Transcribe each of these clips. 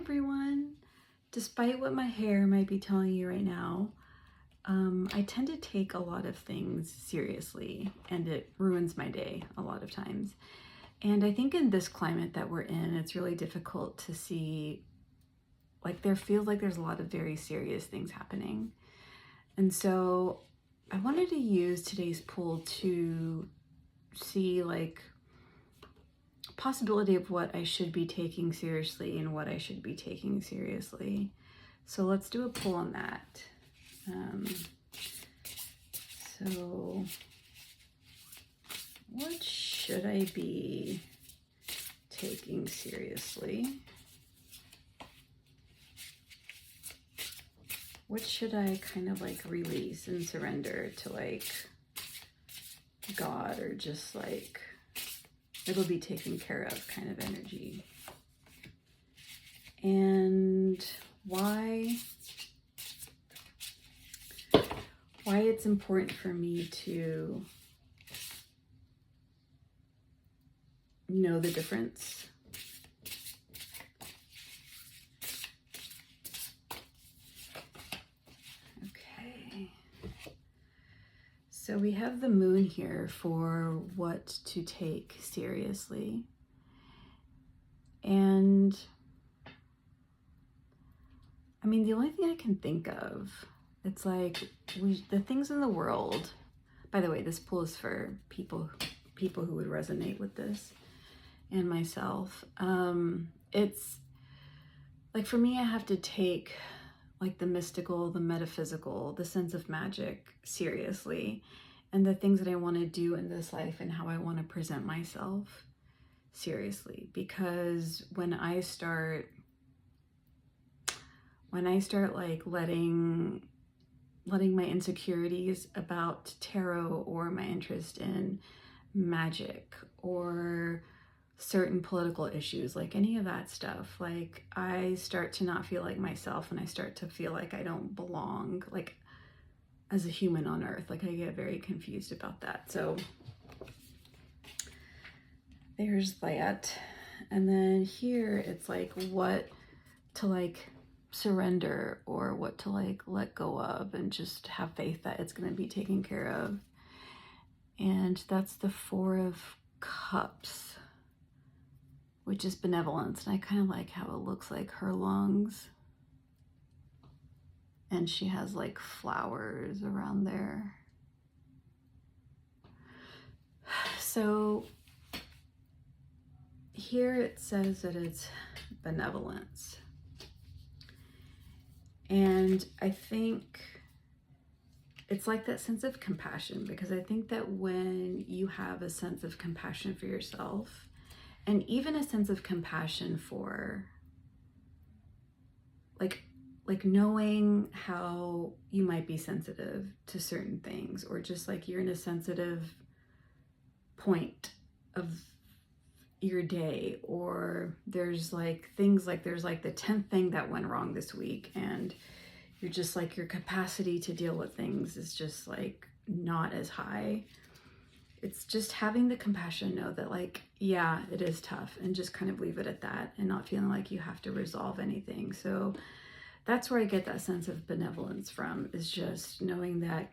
everyone. Despite what my hair might be telling you right now, I tend to take a lot of things seriously and it ruins my day a lot of times. And I think in this climate that we're in, it's really difficult to see, like there feels like there's a lot of very serious things happening. And so I wanted to use today's poll to see like possibility of what I should be taking seriously and what I should be taking seriously. So let's do a poll on that. So what should I be taking seriously? What should I kind of like release and surrender to like God, or just like it'll be taken care of kind of energy? And why it's important for me to know the difference. Okay. So we have the moon here for what to take seriously. And I mean, the only thing I can think of, it's like the things in the world, by the way, this poll is for people who would resonate with this and myself. It's like, for me, I have to take like the mystical, the metaphysical, the sense of magic seriously, and the things that I want to do in this life and how I want to present myself seriously. Because when I start like letting my insecurities about tarot or my interest in magic or certain political issues, like any of that stuff, like I start to not feel like myself, and I start to feel like I don't belong, like as a human on earth. Like I get very confused about that. So there's that. And then here it's like what to like surrender or what to like let go of and just have faith that it's going to be taken care of. And that's the 4 of Cups, which is benevolence. And I kind of like how it looks like her lungs, and she has like flowers around there. So here it says that it's benevolence. And I think it's like that sense of compassion, because I think that when you have a sense of compassion for yourself, and even a sense of compassion for like knowing how you might be sensitive to certain things, or just like you're in a sensitive point of your day, or there's like things like there's like the 10th thing that went wrong this week, and you're just like your capacity to deal with things is just like not as high. It's just having the compassion, know that like, yeah, it is tough, and just kind of leave it at that, and not feeling like you have to resolve anything. So that's where I get that sense of benevolence from, is just knowing that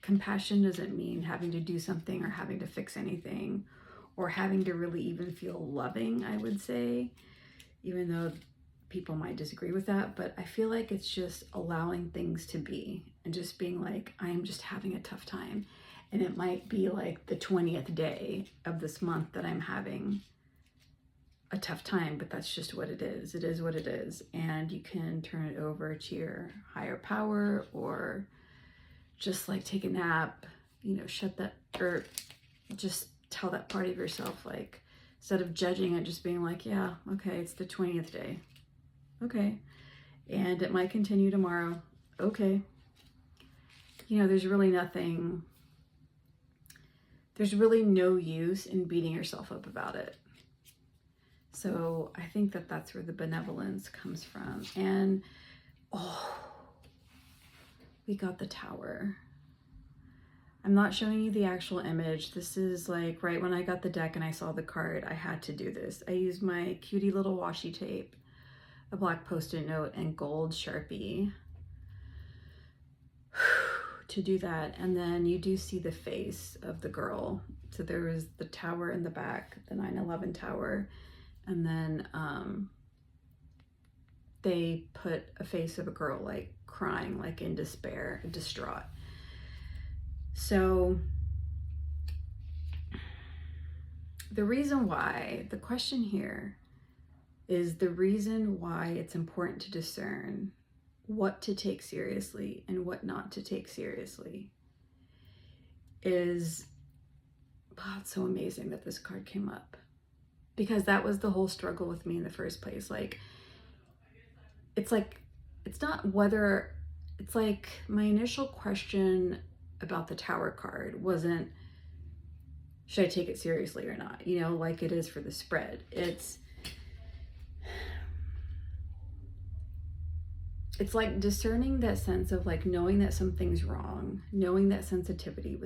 compassion doesn't mean having to do something or having to fix anything or having to really even feel loving, I would say, even though people might disagree with that. But I feel like it's just allowing things to be and just being like, I'm just having a tough time. And it might be like the 20th day of this month that I'm having a tough time, but that's just what it is. It is what it is. And you can turn it over to your higher power, or just like take a nap, you know, shut that, or just tell that part of yourself, like, instead of judging it, just being like, yeah, okay, it's the 20th day. Okay. And it might continue tomorrow. Okay. You know, there's really no use in beating yourself up about it. So I think that that's where the benevolence comes from. And we got the tOweR. I'm not showing you the actual image. This is like right when I got the deck and I saw the card, I had to do this. I used my cutie little washi tape a black post-it note and gold Sharpie to do that. And then you do see the face of the girl. So there was the tower in the back, the 9/11 tower. And then they put a face of a girl like crying, like in despair, distraught. So the reason why, the question here is the reason why it's important to discern what to take seriously and what not to take seriously is, wow, it's so amazing that this card came up, because that was the whole struggle with me in the first place. Like, it's not whether, it's like my initial question about the Tower card wasn't, should I take it seriously or not? You know, like it is for the spread. It's like discerning that sense of like knowing that something's wrong, knowing that sensitivity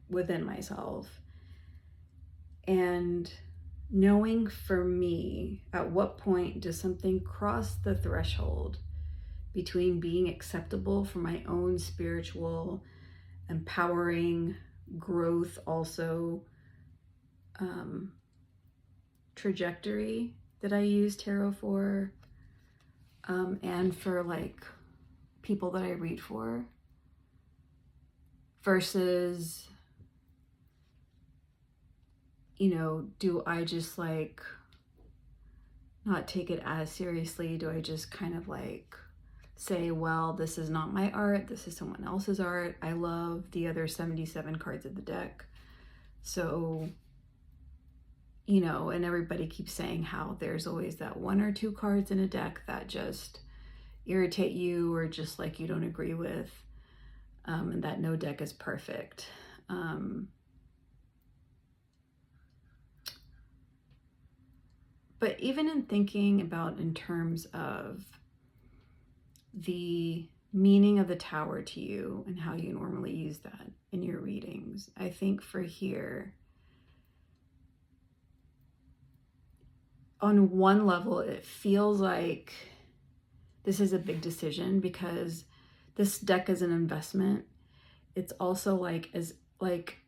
within myself, and knowing for me at what point does something cross the threshold between being acceptable for my own spiritual, empowering growth, also trajectory that I use tarot for, and for like people that I read for, versus, you know, do I just like not take it as seriously? Do I just kind of like say, well, this is not my art, this is someone else's art. I love the other 77 cards of the deck. So, you know, and everybody keeps saying how there's always that 1 or 2 cards in a deck that just irritate you or just like you don't agree with, and that no deck is perfect. But even in thinking about in terms of the meaning of the Tower to you and how you normally use that in your readings, I think for here, on one level, it feels like this is a big decision because this deck is an investment. It's also like, as like,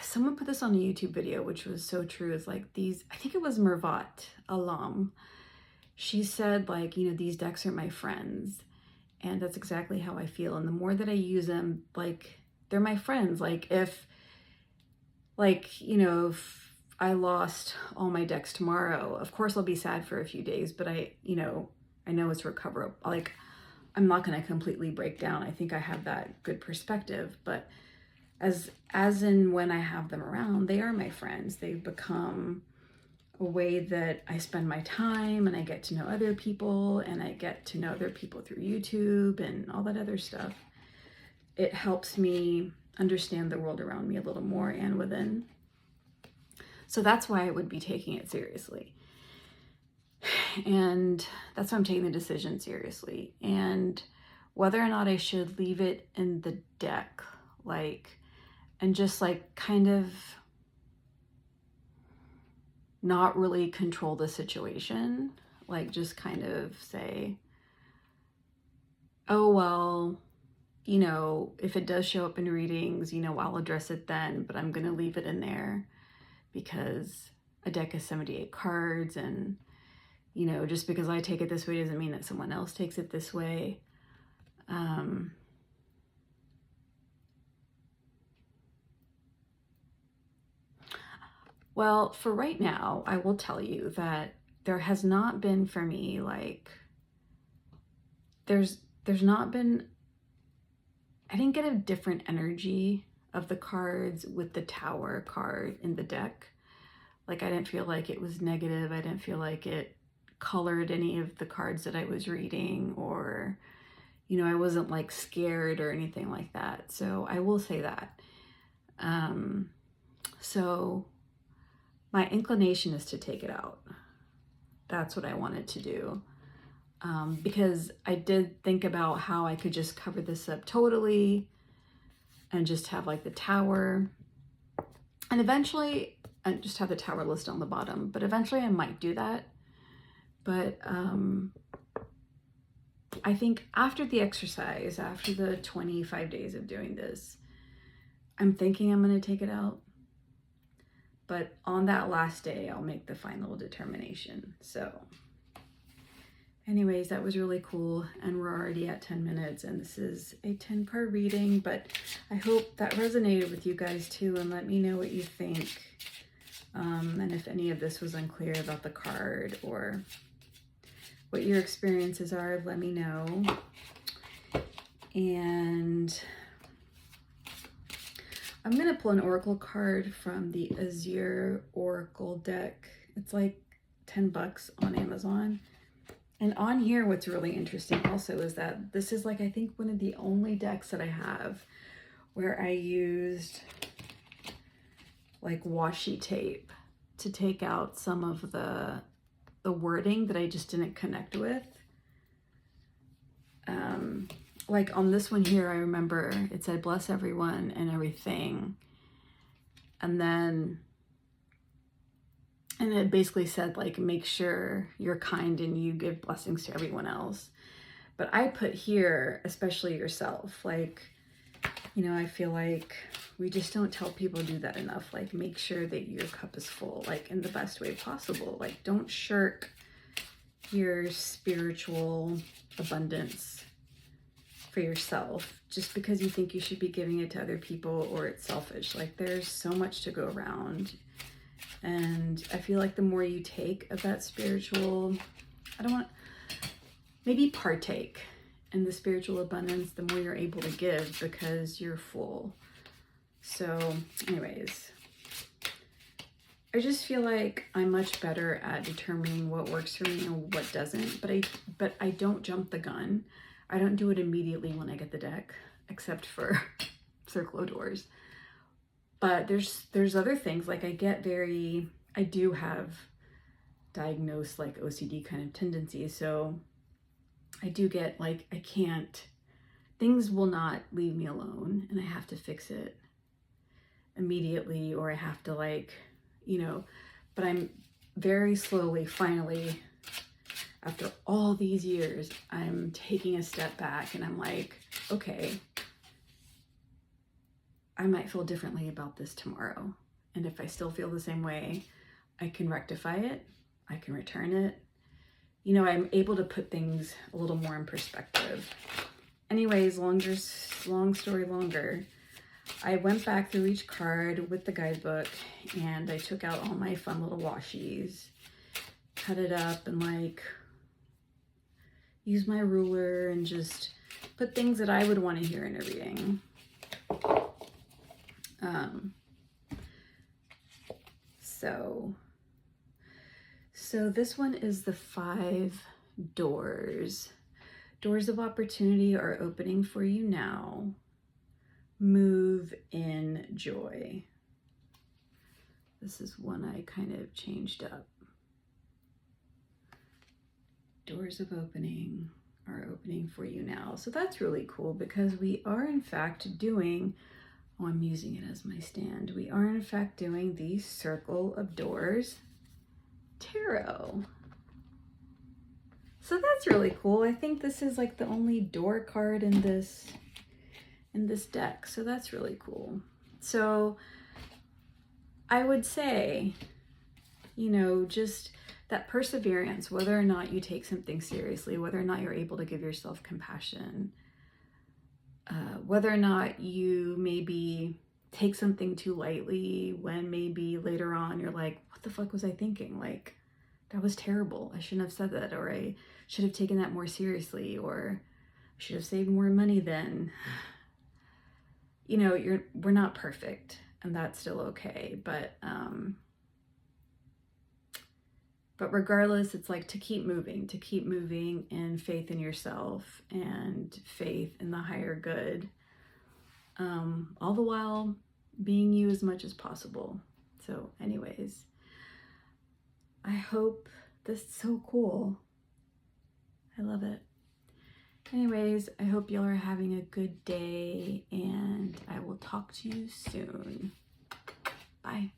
someone put this on a YouTube video, which was so true. It's like these, I think it was Mervat Alam. She said like, you know, these decks are my friends. And that's exactly how I feel. And the more that I use them, like they're my friends. Like if, like, you know, if I lost all my decks tomorrow, of course I'll be sad for a few days, but I know it's recoverable. Like, I'm not going to completely break down. I think I have that good perspective, but as in when I have them around, they are my friends. They've become a way that I spend my time, and I get to know other people, and I get to know other people through YouTube and all that other stuff. It helps me understand the world around me a little more and within. So that's why I would be taking it seriously. And that's why I'm taking the decision seriously. And whether or not I should leave it in the deck, like, and just like kind of not really control the situation, like just kind of say, oh, well, you know, if it does show up in readings, you know, I'll address it then, but I'm going to leave it in there because a deck is 78 cards, and, you know, just because I take it this way doesn't mean that someone else takes it this way. Well, for right now, I will tell you that there has not been for me, like, there's not been, I didn't get a different energy of the cards with the Tower card in the deck. Like, I didn't feel like it was negative. I didn't feel like it colored any of the cards that I was reading, or, you know, I wasn't like scared or anything like that. So I will say that. So my inclination is to take it out. That's what I wanted to do. Because I did think about how I could just cover this up totally and just have like the Tower, and eventually, and just have the Tower list on the bottom, but eventually I might do that. But I think after the exercise, after the 25 days of doing this, I'm thinking I'm going to take it out. But on that last day, I'll make the final determination. So anyways, that was really cool. And we're already at 10 minutes and this is a 10-card reading, but I hope that resonated with you guys too. And let me know what you think. And if any of this was unclear about the card or what your experiences are, let me know. And I'm going to pull an oracle card from the Azure Oracle deck. It's like 10 bucks on Amazon. And on here, what's really interesting also is that this is like, I think one of the only decks that I have where I used like washi tape to take out some of the wording that I just didn't connect with. Like on this one here, I remember it said, bless everyone and everything. And then, and it basically said like, make sure you're kind and you give blessings to everyone else. But I put here, especially yourself, like, you know, I feel like we just don't tell people to do that enough. Like, make sure that your cup is full, like in the best way possible. Like, don't shirk your spiritual abundance for yourself just because you think you should be giving it to other people or it's selfish. Like, there's so much to go around. And I feel like the more you take of that spiritual, maybe partake in the spiritual abundance, the more you're able to give because you're full. So anyways, I just feel like I'm much better at determining what works for me and what doesn't, but I don't jump the gun. I don't do it immediately when I get the deck, except for Circle of Doors. But there's other things, like I do have diagnosed like OCD kind of tendencies. So I do get like, things will not leave me alone and I have to fix it immediately, or I have to like, you know, but I'm very slowly, finally, after all these years, I'm taking a step back and I'm like, okay, I might feel differently about this tomorrow. And if I still feel the same way, I can rectify it. I can return it. You know, I'm able to put things a little more in perspective. Anyways, long story longer. I went back through each card with the guidebook and I took out all my fun little washies, cut it up and like use my ruler and just put things that I would want to hear in a reading. So this one is the 5 doors. Doors of opportunity are opening for you now. Move in joy. This is one I kind of changed up. Doors of opening are opening for you now. So that's really cool because we are in fact doing, I'm using it as my stand. We are in fact doing the Circle of Doors Tarot. So that's really cool. I think this is like the only door card in this deck. So that's really cool. So I would say, you know, just that perseverance, whether or not you take something seriously, whether or not you're able to give yourself compassion, whether or not you maybe take something too lightly when maybe later on you're like, what the fuck was I thinking? Like, that was terrible. I shouldn't have said that, or I should have taken that more seriously, or I should have saved more money then. You know, we're not perfect and that's still okay. But regardless, it's like to keep moving in faith in yourself and faith in the higher good. All the while being you as much as possible. So anyways, I hope this is so cool. I love it. Anyways, I hope y'all are having a good day and I will talk to you soon. Bye.